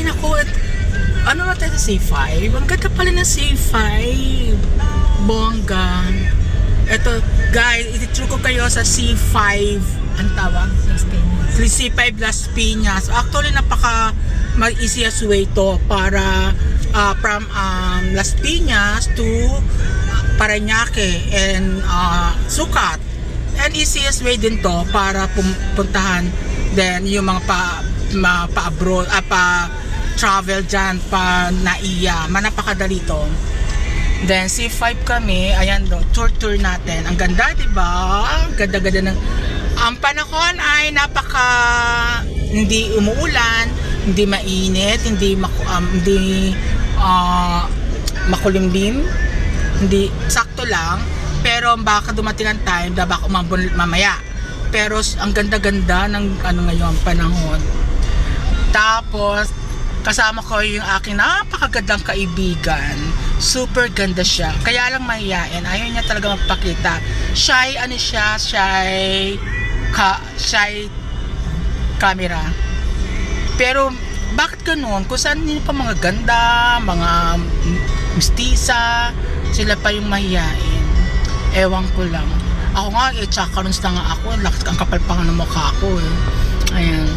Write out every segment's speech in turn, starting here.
naku, ano ba tayo sa C5? Ang ganda pala ng C5. Bongga. Ito, guys, itituro ko kayo sa C5. Ang tawag? C5 Las Piñas. Actually, napaka easiest way to para from Las Piñas to Parañaque and Sucat. And easiest way din to para puntahan then yung mga pa-abroad, pa-travel dyan, pa-naiya. Manapakadali to. Then C5 kami, ayan do, tour natin. Ang ganda, diba? Ganda-ganda ng ang panahon ay napaka hindi umuulan, hindi mainit, hindi makulimlim, hindi sakto lang, pero baka dumating ang time na baka umambon mamaya. Pero ang ganda-ganda ng ano ngayon panahon. Tapos kasama ko yung aking napakagandang kaibigan. Super ganda siya. Kaya lang mahihain. Ayaw niya talaga magpakita. Shy, ano siya? Shy camera. Pero bakit ganun? Kung saan nila pa mga ganda, mga mistisa, sila pa yung mahihain. Ewan ko lang. Ako nga, chakarons na nga ako. Ang kapal pa nga ng mukha ko eh. Ayan.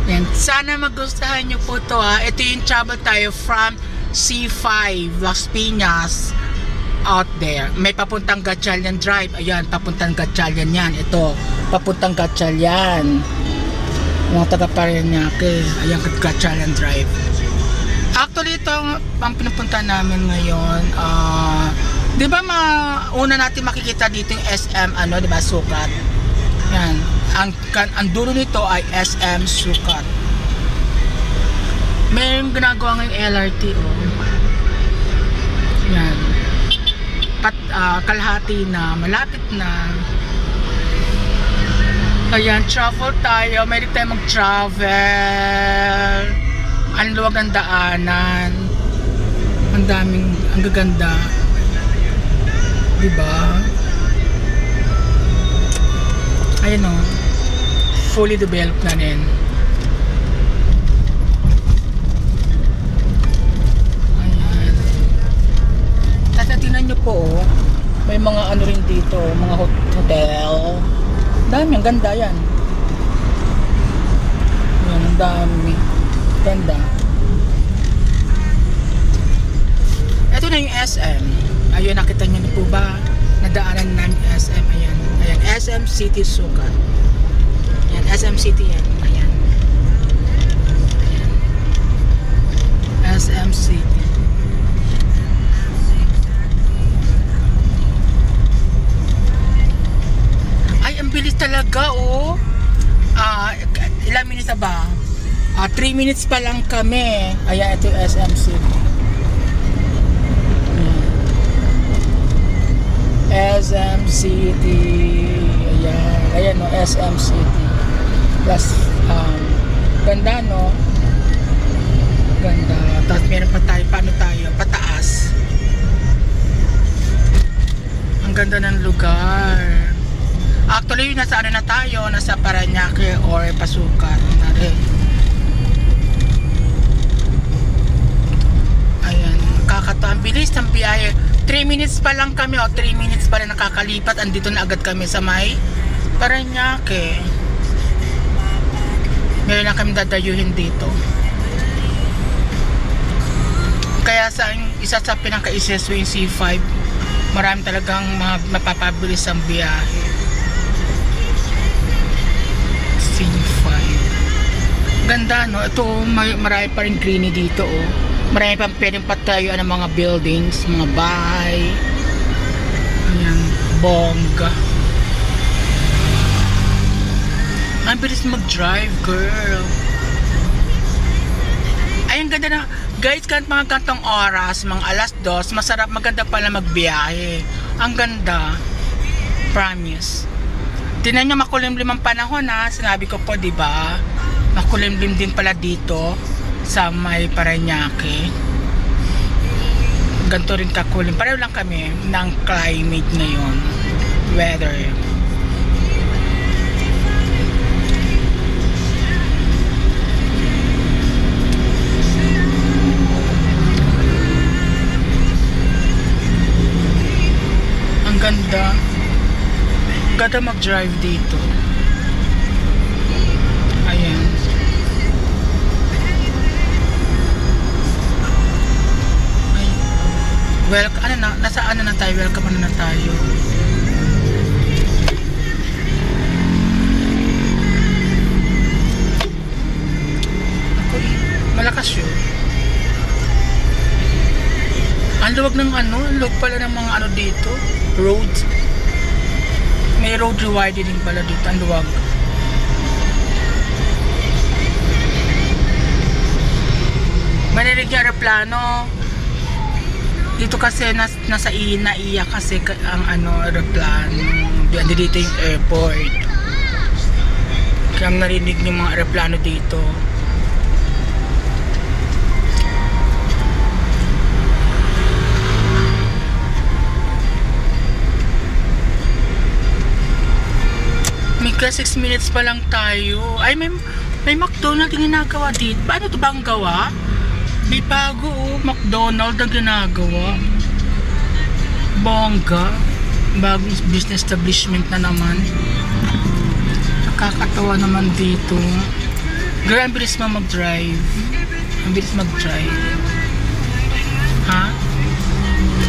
Ayan. Sana magustuhan nyo po ito ha. Ito yung travel tayo from C5 Las Piñas out there. May papuntang Gatchalian Drive. Ayan, papuntang Gatchalian yan. Ito, papuntang Gatchalian. Mga taga Parañaque. Ayan, Gatchalian Drive. Actually, ito ang pinupunta namin ngayon. Di ba una natin makikita dito yung SM, ano, di ba, Sucat? Yan. Ang dulo nito ay SM Sucat. Mayroong ginagawa ngayong LRT, oh. Yan. Kalahati na, malapit na. Ayan, travel tayo. Mayroon tayo mag-travel. Ang luwag ng daanan. Ang daming, ang gaganda. Diba? Ayan o. Fully developed na rin. Ayan. Tatatingnan nyo po o. May mga ano rin dito. Mga hotel. Dami. Ang ganda yan. Ayan. Ang dami. Ganda. Ito na yung SM. Ayun, nakita nyo na po ba? Nadaanan namin SM. Ayan. Ayan. SM City Sucat. Ayan. SM City yan. Ayan. Ayan. SM City. Ay, ang bilis talaga, oh. Ilang minutes na ba? 3 minutes pa lang kami. Ayan, ito yung SM City. SM City. Ayan. Ayan no, SM City. Plus, ganda no? Ganda. Tapos meron pa tayo, paano tayo? Pataas. Ang ganda ng lugar. Actually, nasa ano na tayo? Nasa Parañaque or Pasukat. Ayan. Kakatawa. Ang bilis ng biyahe. 3 minutes pa lang kami, 3 minutes pa lang nakakalipat. Andito na agad kami sa may Parañaque. Meron na kami dadayuhin dito. Kaya sa isa sa pinaka-easiest way yung C5, marami talagang mapapabilis ang biyahe. C5. Ganda no? Ito, marami pa rin greeny dito oh. Marami pang pwedeng patayuan ng mga buildings, mga bahay. Ayan, bongga. Ang bilis mag-drive, girl. Ay, ang ganda na. Guys, mga gantong oras, mga 2:00, masarap, maganda pala magbiyahe. Ang ganda. Promise. Tingnan nyo, makulimlim ang panahon ha. Sinabi ko po, diba? Makulimlim din pala dito sa may Parañaque. Ganito rin kakulim. Pareho lang kami ng climate ngayon. Weather. Ganda mag-drive dito. Ayan. Ay. Welcome, ano na, nasa ano na tayo, welcome na tayo. Ako, malakas yun. Ang luwag ng ano, ang luwag pala ng mga ano dito, road. May road rewidening pala dito, ang luwag. Manirig yung aeroplano. Dito kasi nasa naiya kasi ang ano, aeroplano. Dito yung airport. Kaya narinig yung mga aeroplano dito. Mika, 6 minutes pa lang tayo. Ay, may McDonald's na ginagawa dito. Paano ito bang gawa? May bago, oh, McDonald's na ginagawa. Bongga. Bagong business establishment na naman. Nakakatawa naman dito. Girl, ang bilis mo mag-drive. Ang bilis mag-drive. Ha?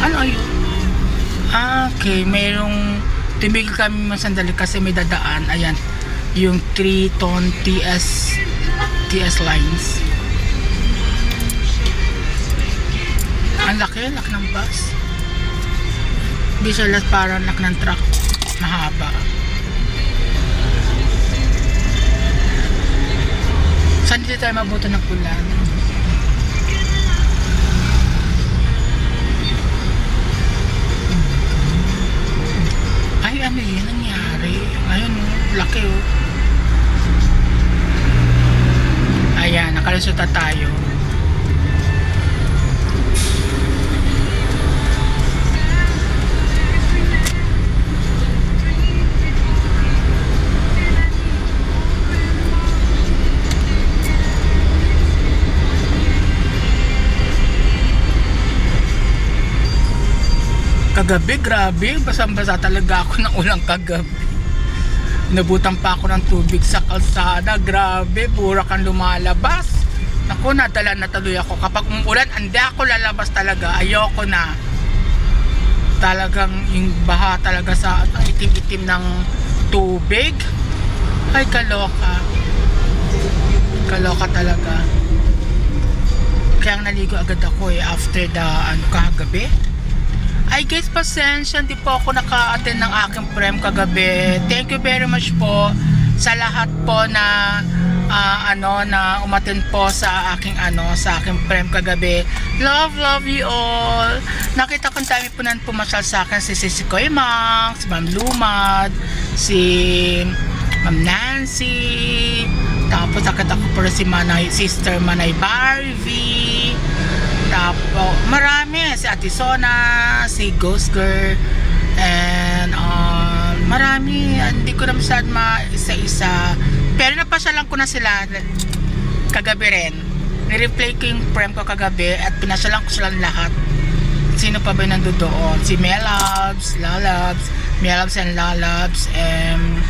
Ano ayun? Okay, mayroong tumigil kami masandali kasi may dadaan. Ayan, yung 3-ton TS lines. Ang laki ng bus. Hindi sila parang laki ng truck. Mahaba. Saan dito tayo mabuto ng ulan? Ay, ano yun nangyari? Ayun, laki oh. Ayan, nakalusuta tayo. Kagabi, grabe, basang-basa talaga ako ng ulang kagabi. Nabutan pa ako ng tubig sa kalsada, grabe, burak ang lumalabas. Naku, nadala na tuloy ako. Kapag umuulan, hindi ako lalabas talaga, ayoko na. Talagang yung baha talaga sa itim-itim ng tubig. Ay, kaloka. Kaloka talaga. Kaya naligo agad ako after the kagabi. Ay guys, pasensya, hindi po ako naka-attend ng aking prem kagabi. Thank you very much po sa lahat po na na umattend po sa aking prem kagabi. Love you all. Nakita ko dami po nan pumasyal sa akin, si Koy Mang, si Ma'am Lumad, si Ma'am Nancy, tapos nakita ko po si Sister Manay Barbie. Tapos marami, si Ate Sona, si Ghost Girl, and marami, hindi ko na masyad isa-isa, pero napasyalan ko na sila kagabi rin. Ni-replay ko yung prem ko kagabi at pinasyalan ko sila lahat. Sino pa ba nandoon? Si Melabs, Lalabs, Melabs and Lalabs, and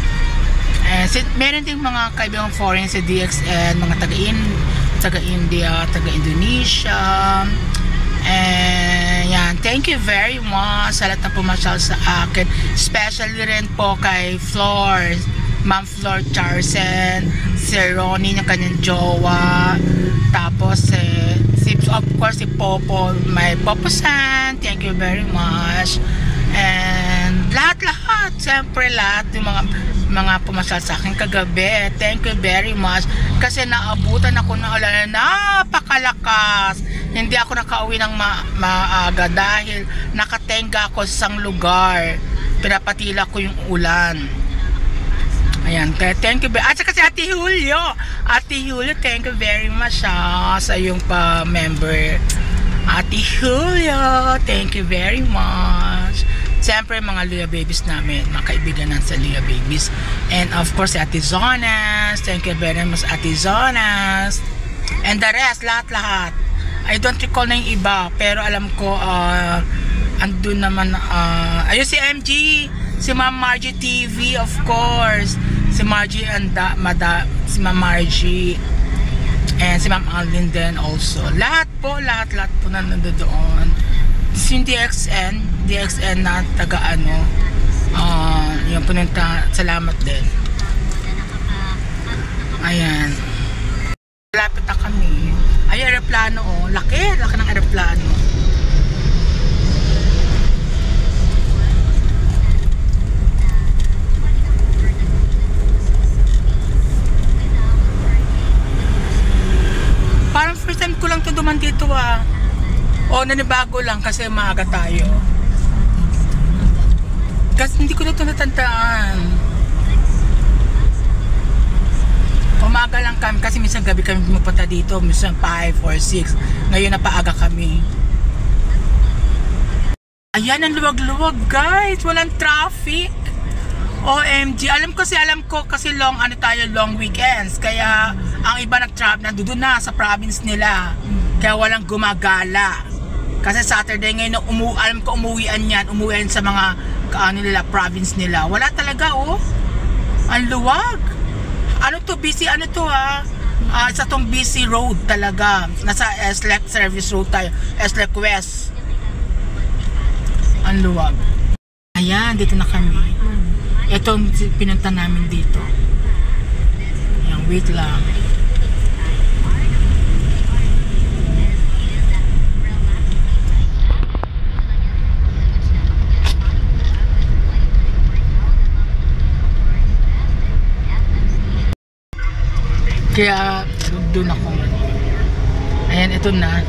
meron ding mga kaibigang foreign, si DXN, mga taga-India, taga-Indonesia. And yan, thank you very much sa lahat na pumasyal sa akin, especially rin po kay Flor, Ma'am Flor Charsen, si Ronnie ng kanyang jowa, tapos of course si Popo, my Popo-san, thank you very much. And lahat, siyempre lahat yung mga pumasal sa akin kagabi, thank you very much, kasi naabutan ako ng ulan na napakalakas. Hindi ako nakauwi ng maaga dahil nakatenga ako sa isang lugar, pinapatila ko yung ulan. Ayan, thank you. At saka si Ate Julio, thank you very much sa iyong pa-member. Ate Julio, thank you very much. Siyempre mga Luya Babies namin, mga kaibigan ng sa Luya Babies. And of course, si Ate Zonas, thank you very much Ate Zonas. And the rest, lahat. I don't recall na yung iba, pero alam ko, andun naman, ayun si MG, Si Ma'am Margie TV, of course. Si Margie and si Ma'am Margie. And si Ma'am Alvin din also. Lahat po na nandoon. Si DXN na taga ano. Yung pununta, salamat din. Ayan. Lapit na kami. Ay, aeroplano oh. Laki ng aeroplano. Parang first time ko lang to duman dito ah. O nanibago lang kasi maaga tayo. Kasi hindi ko na ito natandaan. Umaga lang kami kasi minsan gabi kami pumunta dito, minsan 5 or 6. Ngayon na paaga kami. Ayan ang luwag-luwag guys, walang traffic. OMG, alam ko kasi long weekends. Kaya ang iba nag-trap nandoon na sa province nila. Kaya walang gumagala. Kasi Saturday ngayon alam ko umuwian sa mga nila province nila. Wala talaga oh. Ang luwag. Ano to busy sa tong busy road talaga. Nasa SLEC service road tayo. SLEC West. Ang luwag. Ayan, dito na kami. Ito ang pinunta namin dito. Ayan, wait lang. Kaya doon ako. Ayan, ito na.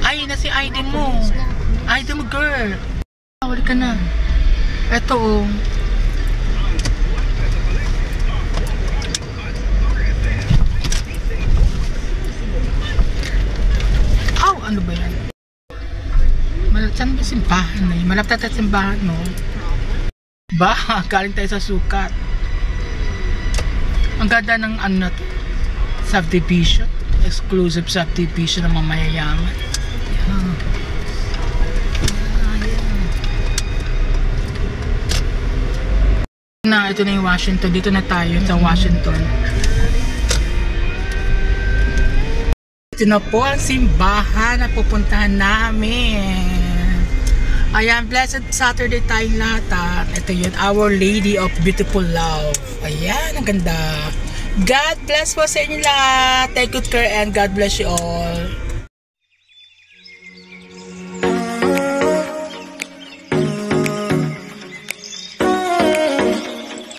Ay, na si ID mo. ID mo, girl. Wala ka na. Ito oh. Ano ba yan? Saan ba simbahan na yun? Malapit tayo simbahan, no? Ba? Galing tayo sa sukat. Ang ganda ng ano na to. Subdivision. Exclusive subdivision ng mga mayayaman. Ito na yung Washington. Dito na tayo sa Washington. Ito na po ang simbahan na pupuntahan namin. Ayan, blessed Saturday tayong lahat. Ito yun, Our Lady of Beautiful Love. Ayan, ang ganda. God bless po sa inyo lahat. Take good care and God bless you all.